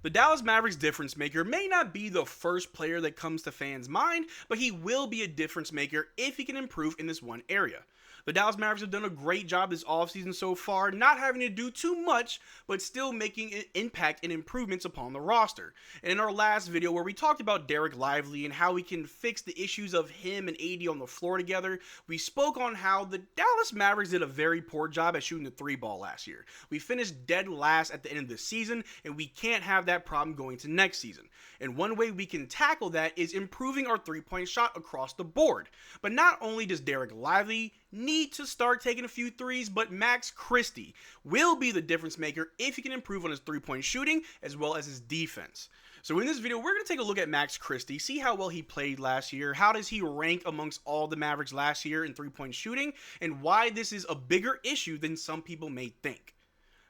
The Dallas Mavericks difference maker may not be the first player that comes to fans' mind, but he will be a difference maker if he can improve in this one area. The Dallas Mavericks have done a great job this offseason so far, not having to do too much, but still making an impact and improvements upon the roster. And in our last video where we talked about Derrick Lively and how we can fix the issues of him and AD on the floor together, we spoke on how the Dallas Mavericks did a very poor job at shooting the 3-ball last year. We finished dead last at the end of the season, and we can't have that problem going to next season. And one way we can tackle that is improving our 3-point shot across the board. But not only does Derrick Lively need to start taking a few threes, but Max Christie will be the difference maker if he can improve on his 3-point shooting as well as his defense. So in this video, we're going to take a look at Max Christie, see how well he played last year, how does he rank amongst all the Mavericks last year in 3-point shooting, and why this is a bigger issue than some people may think.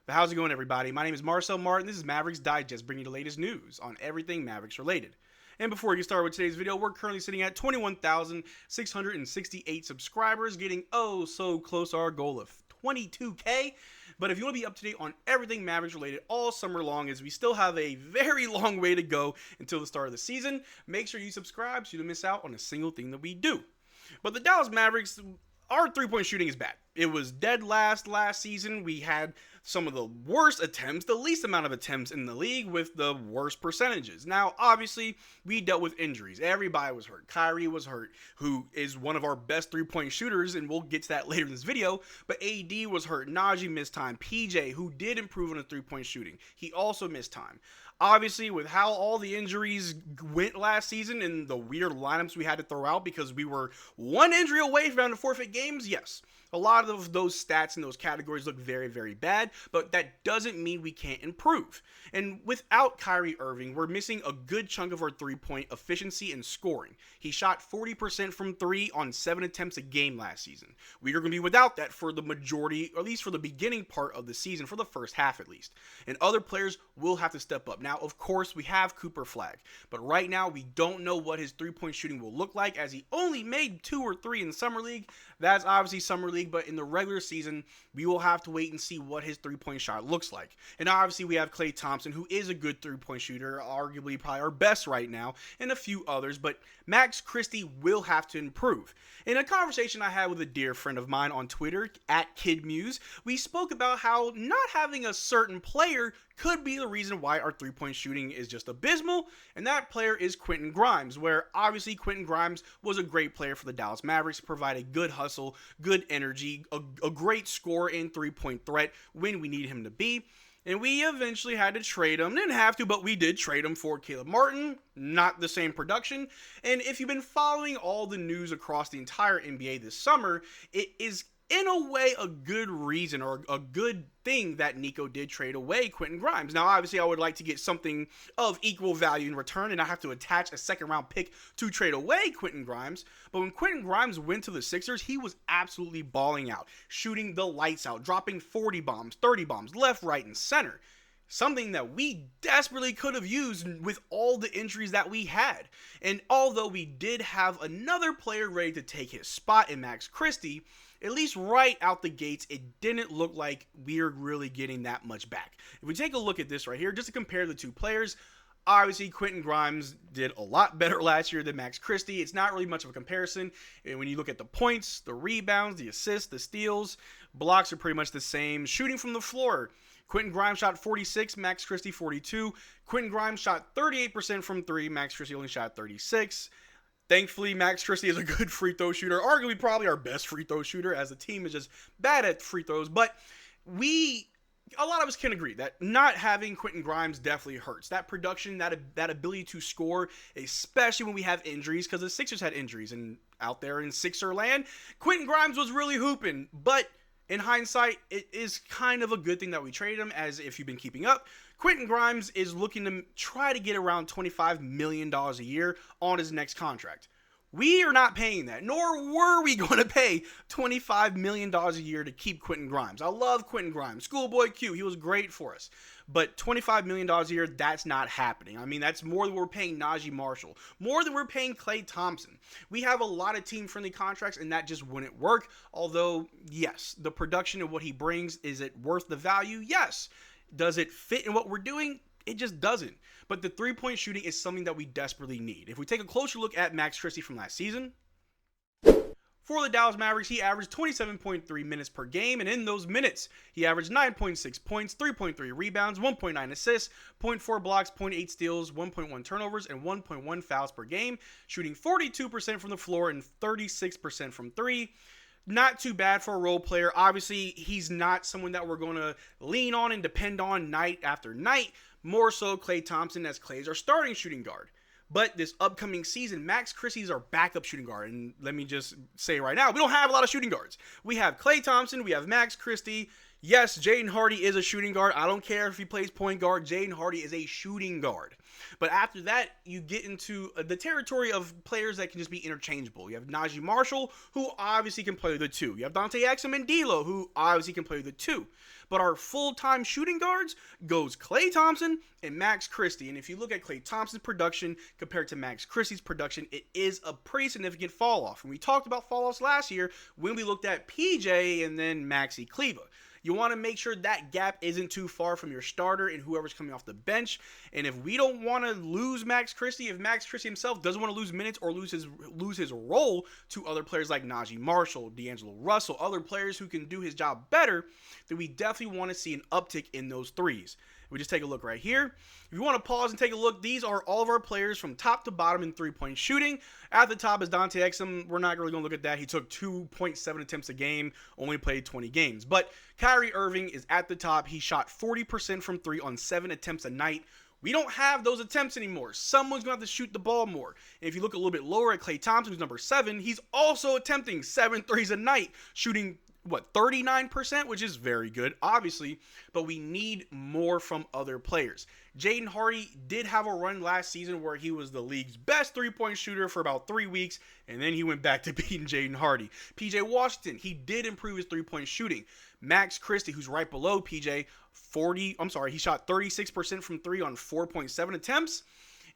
But how's it going, everybody? My name is Marcel Martin. This is Mavs Digest, bringing you the latest news on everything Mavericks related. And before we get started with today's video, we're currently sitting at 21,668 subscribers, getting so close to our goal of 22K. But if you want to be up to date on everything Mavericks related all summer long, as we still have a very long way to go until the start of the season, make sure you subscribe so you don't miss out on a single thing that we do. But the Dallas Mavericks, our 3-point shooting is bad. It was dead last season. We had some of the worst attempts, the least amount of attempts in the league with the worst percentages. Now, obviously, we dealt with injuries. Everybody was hurt. Kyrie was hurt, who is one of our best 3-point shooters, and we'll get to that later in this video. But AD was hurt. Najee missed time. PJ, who did improve on the 3-point shooting, he also missed time. Obviously, with how all the injuries went last season and the weird lineups we had to throw out because we were one injury away from having to forfeit games, yes, a lot of those stats and those categories look very, very bad, but that doesn't mean we can't improve. And without Kyrie Irving, we're missing a good chunk of our 3-point efficiency and scoring. He shot 40% from 3 on 7 attempts a game last season. We are going to be without that for the majority, or at least for the beginning part of the season, for the first half at least. And other players will have to step up. Now, of course, we have Cooper Flag, but right now we don't know what his 3-point shooting will look like, as he only made 2 or 3 in Summer League. That's obviously Summer League, but in the regular season, we will have to wait and see what his 3-point shot looks like. And obviously, we have Klay Thompson, who is a good 3-point shooter, arguably probably our best right now, and a few others, but Max Christie will have to improve. In a conversation I had with a dear friend of mine on Twitter, @KidMuse, we spoke about how not having a certain player could be the reason why our 3-point shooting is just abysmal, and that player is Quinton Grimes, where obviously Quinton Grimes was a great player for the Dallas Mavericks, provided good hustle, good energy, a great score and 3-point threat when we need him to be. And we eventually had to trade him. Didn't have to, but we did trade him for Caleb Martin. Not the same production. And if you've been following all the news across the entire NBA this summer, it is in a way a good reason or a good thing that Nico did trade away Quinton Grimes. Now, obviously, I would like to get something of equal value in return, and I have to attach a second-round pick to trade away Quinton Grimes. But when Quinton Grimes went to the Sixers, he was absolutely balling out, shooting the lights out, dropping 40 bombs, 30 bombs, left, right, and center. Something that we desperately could have used with all the injuries that we had. And although we did have another player ready to take his spot in Max Christie, at least right out the gates, it didn't look like we're really getting that much back. If we take a look at this right here, just to compare the two players, obviously Quinton Grimes did a lot better last year than Max Christie. It's not really much of a comparison. And when you look at the points, the rebounds, the assists, the steals, blocks are pretty much the same. Shooting from the floor, Quinton Grimes shot 46, Max Christie 42. Quinton Grimes shot 38% from 3, Max Christie only shot 36. Thankfully, Max Christie is a good free throw shooter, arguably probably our best free throw shooter, as the team is just bad at free throws. But a lot of us can agree that not having Quinton Grimes definitely hurts. That production, that ability to score, especially when we have injuries, because the Sixers had injuries, and out there in Sixer land, Quinton Grimes was really hooping. But in hindsight, it is kind of a good thing that we traded him, as if you've been keeping up, Quinton Grimes is looking to try to get around $25 million a year on his next contract. We are not paying that, nor were we going to pay $25 million a year to keep Quinton Grimes. I love Quinton Grimes. Schoolboy Q, he was great for us. But $25 million a year, that's not happening. I mean, that's more than we're paying Najee Marshall, more than we're paying Klay Thompson. We have a lot of team-friendly contracts, and that just wouldn't work. Although, yes, the production of what he brings, is it worth the value? Yes. Does it fit in what we're doing? It just doesn't. But the three-point shooting is something that we desperately need. If we take a closer look at Max Christie from last season, for the Dallas Mavericks, he averaged 27.3 minutes per game, and in those minutes, he averaged 9.6 points, 3.3 rebounds, 1.9 assists, zero point 0.4 blocks, 0.8 steals, 1.1 turnovers, and 1.1 fouls per game, shooting 42% from the floor and 36% from three. Not too bad for a role player. Obviously, he's not someone that we're going to lean on and depend on night after night. More so Klay Thompson, as Klay is our starting shooting guard. But this upcoming season, Max Christie is our backup shooting guard. And let me just say right now, we don't have a lot of shooting guards. We have Klay Thompson, we have Max Christie. Yes, Jaden Hardy is a shooting guard. I don't care if he plays point guard. Jaden Hardy is a shooting guard. But after that, you get into the territory of players that can just be interchangeable. You have Najee Marshall, who obviously can play the two. You have Dante Exum and D'Lo, who obviously can play the two. But our full-time shooting guards goes Klay Thompson and Max Christie. And if you look at Klay Thompson's production compared to Max Christie's production, it is a pretty significant fall-off. And we talked about fall-offs last year when we looked at PJ and then Maxi Kleber. You want to make sure that gap isn't too far from your starter and whoever's coming off the bench. And if we don't want to lose Max Christie, if Max Christie himself doesn't want to lose minutes or lose his role to other players like Najee Marshall, D'Angelo Russell, other players who can do his job better, then we definitely want to see an uptick in those threes. We just take a look right here. If you want to pause and take a look, these are all of our players from top to bottom in three-point shooting. At the top is Dante Exum. We're not really going to look at that. He took 2.7 attempts a game, only played 20 games. But Kyrie Irving is at the top. He shot 40% from three on 7 attempts a night. We don't have those attempts anymore. Someone's going to have to shoot the ball more. And if you look a little bit lower at Klay Thompson, who's number 7, he's also attempting 7 threes a night, shooting 39%, which is very good, obviously, but we need more from other players. Jaden Hardy did have a run last season where he was the league's best three-point shooter for about 3 weeks, and then he went back to beating Jaden Hardy. PJ Washington, he did improve his three-point shooting. Max Christie, who's right below PJ, he shot 36% from three on 4.7 attempts.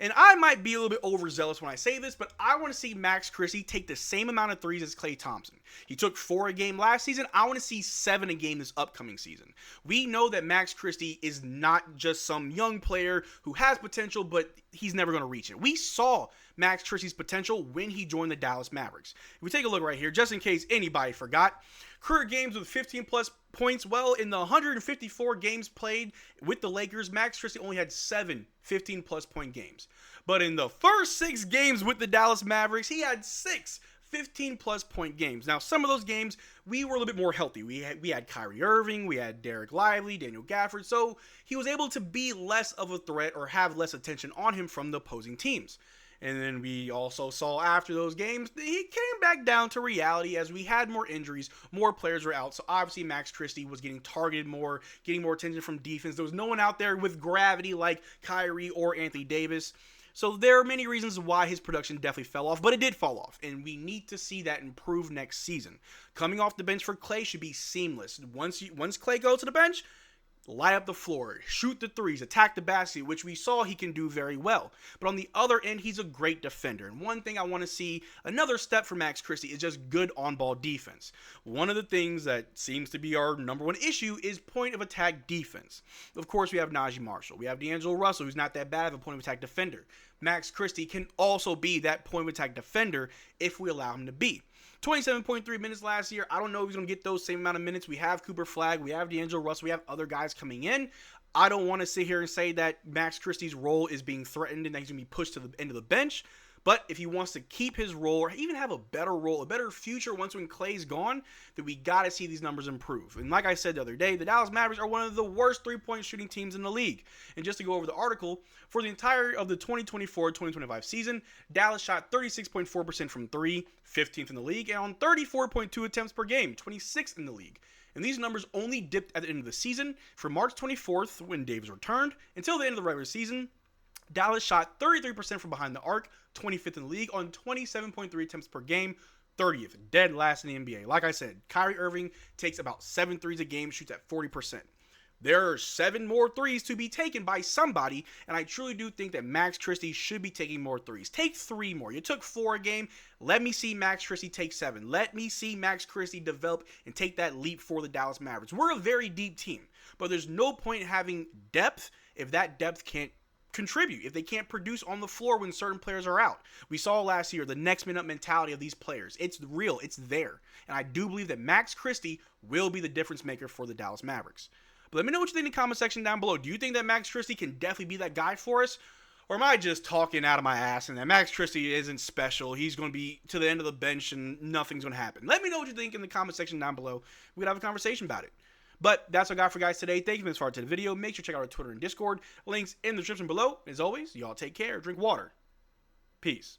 And I might be a little bit overzealous when I say this, but I want to see Max Christie take the same amount of threes as Klay Thompson. He took 4 a game last season. I want to see 7 a game this upcoming season. We know that Max Christie is not just some young player who has potential, but he's never going to reach it. We saw Max Christie's potential when he joined the Dallas Mavericks. If we take a look right here, just in case anybody forgot, career games with 15-plus points. Well, in the 154 games played with the Lakers, Max Christie only had 7 15-plus point games. But in the first 6 games with the Dallas Mavericks, he had 6 15-plus point games. Now, some of those games, we were a little bit more healthy. We had Kyrie Irving, we had Derrick Lively, Daniel Gafford, so he was able to be less of a threat or have less attention on him from the opposing teams. And then we also saw after those games, he came back down to reality as we had more injuries, more players were out. So obviously Max Christie was getting targeted more, getting more attention from defense. There was no one out there with gravity like Kyrie or Anthony Davis. So there are many reasons why his production definitely fell off, but it did fall off. And we need to see that improve next season. Coming off the bench for Klay should be seamless. Once Klay goes to the bench, light up the floor, shoot the threes, attack the basket, which we saw he can do very well. But on the other end, he's a great defender. And one thing I want to see, another step for Max Christie, is just good on-ball defense. One of the things that seems to be our number one issue is point of attack defense. Of course, we have Najee Marshall. We have D'Angelo Russell, who's not that bad of a point of attack defender. Max Christie can also be that point of attack defender if we allow him to be. 27.3 minutes last year. I don't know if he's going to get those same amount of minutes. We have Cooper Flagg. We have D'Angelo Russell. We have other guys coming in. I don't want to sit here and say that Max Christie's role is being threatened and that he's going to be pushed to the end of the bench. But if he wants to keep his role or even have a better role, a better future once when Klay's gone, then we got to see these numbers improve. And like I said the other day, the Dallas Mavericks are one of the worst three-point shooting teams in the league. And just to go over the article, for the entire of the 2024-2025 season, Dallas shot 36.4% from three, 15th in the league, and on 34.2 attempts per game, 26th in the league. And these numbers only dipped at the end of the season. From March 24th, when Davis returned, until the end of the regular season, Dallas shot 33% from behind the arc, 25th in the league on 27.3 attempts per game, 30th, dead last in the NBA. Like I said, Kyrie Irving takes about 7 threes a game, shoots at 40%. There are 7 more threes to be taken by somebody, and I truly do think that Max Christie should be taking more threes. Take 3 more. You took 4 a game. Let me see Max Christie take 7. Let me see Max Christie develop and take that leap for the Dallas Mavericks. We're a very deep team, but there's no point having depth if that depth can't contribute, if they can't produce on the floor when certain players are out. We saw last year the next minute mentality of these players. It's real. It's there. And I do believe that Max Christie will be the difference maker for the Dallas Mavericks. But let me know what you think in the comment section down below. Do you think that Max Christie can definitely be that guy for us? Or am I just talking out of my ass and that Max Christie isn't special? He's going to be to the end of the bench and nothing's going to happen. Let me know what you think in the comment section down below. We can have a conversation about it. But that's what I got for guys today. Thank you for this far to the video. Make sure to check out our Twitter and Discord. Links in the description below. As always, y'all take care. Drink water. Peace.